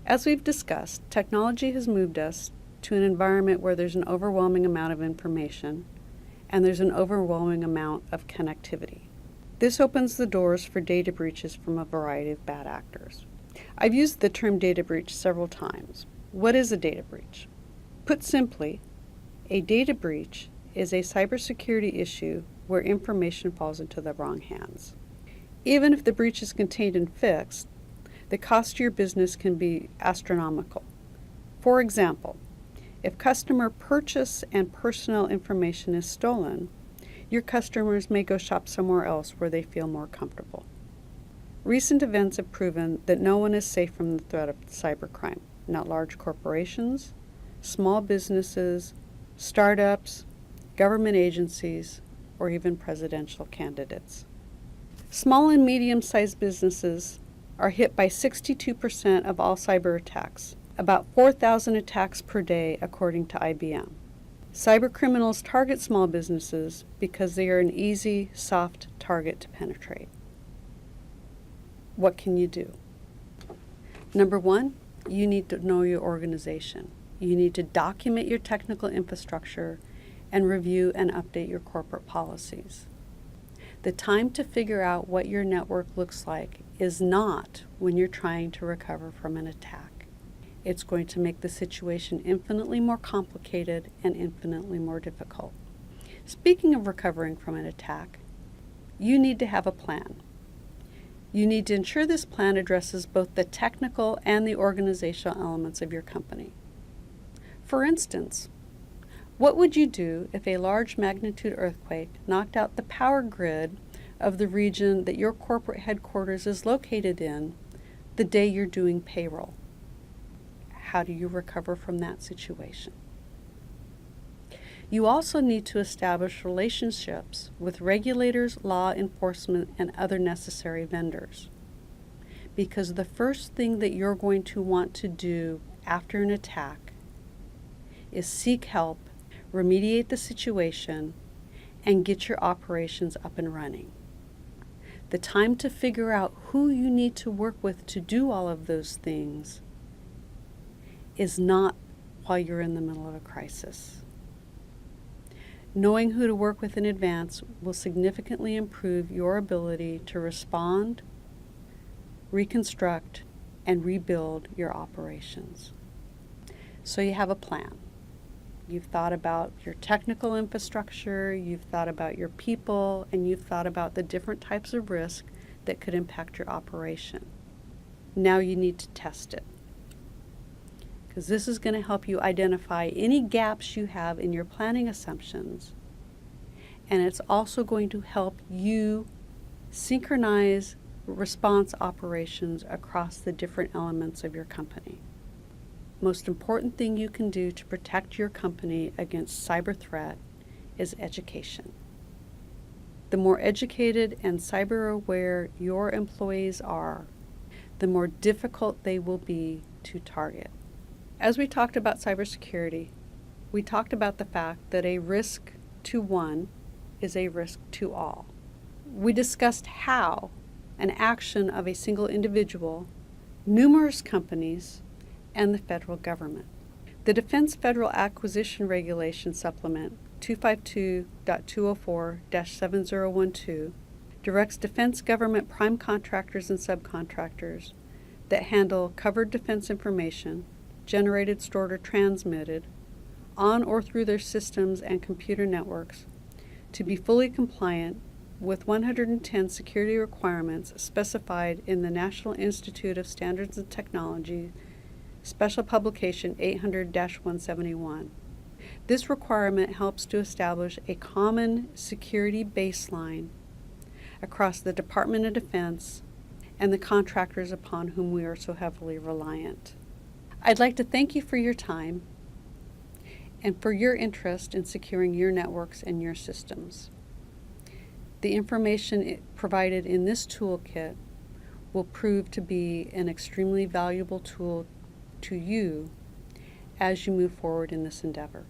As we've discussed, technology has moved us to an environment where there's an overwhelming amount of information and there's an overwhelming amount of connectivity. This opens the doors for data breaches from a variety of bad actors. I've used the term data breach several times. What is a data breach? Put simply, a data breach is a cybersecurity issue where information falls into the wrong hands. Even if the breach is contained and fixed, the cost to your business can be astronomical. For example, if customer purchase and personnel information is stolen, your customers may go shop somewhere else where they feel more comfortable. Recent events have proven that no one is safe from the threat of cybercrime, not large corporations, small businesses, startups, government agencies, or even presidential candidates. Small and medium-sized businesses are hit by 62% of all cyber attacks, about 4,000 attacks per day according to IBM. Cybercriminals target small businesses because they are an easy, soft target to penetrate. What can you do? Number one, you need to know your organization. You need to document your technical infrastructure and review and update your corporate policies. The time to figure out what your network looks like is not when you're trying to recover from an attack. It's going to make the situation infinitely more complicated and infinitely more difficult. Speaking of recovering from an attack, you need to have a plan. You need to ensure this plan addresses both the technical and the organizational elements of your company. For instance, what would you do if a large magnitude earthquake knocked out the power grid of the region that your corporate headquarters is located in the day you're doing payroll? How do you recover from that situation? You also need to establish relationships with regulators, law enforcement, and other necessary vendors. Because the first thing that you're going to want to do after an attack is seek help, remediate the situation, and get your operations up and running. The time to figure out who you need to work with to do all of those things is not while you're in the middle of a crisis. Knowing who to work with in advance will significantly improve your ability to respond, reconstruct, and rebuild your operations. So you have a plan. You've thought about your technical infrastructure, you've thought about your people, and you've thought about the different types of risk that could impact your operation. Now you need to test it, because this is going to help you identify any gaps you have in your planning assumptions, and it's also going to help you synchronize response operations across the different elements of your company. Most important thing you can do to protect your company against cyber threat is education. The more educated and cyber aware your employees are, the more difficult they will be to target. As we talked about cybersecurity, we talked about the fact that a risk to one is a risk to all. We discussed how an action of a single individual, numerous companies, and the federal government. The Defense Federal Acquisition Regulation Supplement 252.204-7012 directs defense government prime contractors and subcontractors that handle covered defense information, generated, stored, or transmitted on or through their systems and computer networks to be fully compliant with 110 security requirements specified in the National Institute of Standards and Technology Special Publication 800-171. This requirement helps to establish a common security baseline across the Department of Defense and the contractors upon whom we are so heavily reliant. I'd like to thank you for your time and for your interest in securing your networks and your systems. The information provided in this toolkit will prove to be an extremely valuable tool to you as you move forward in this endeavor.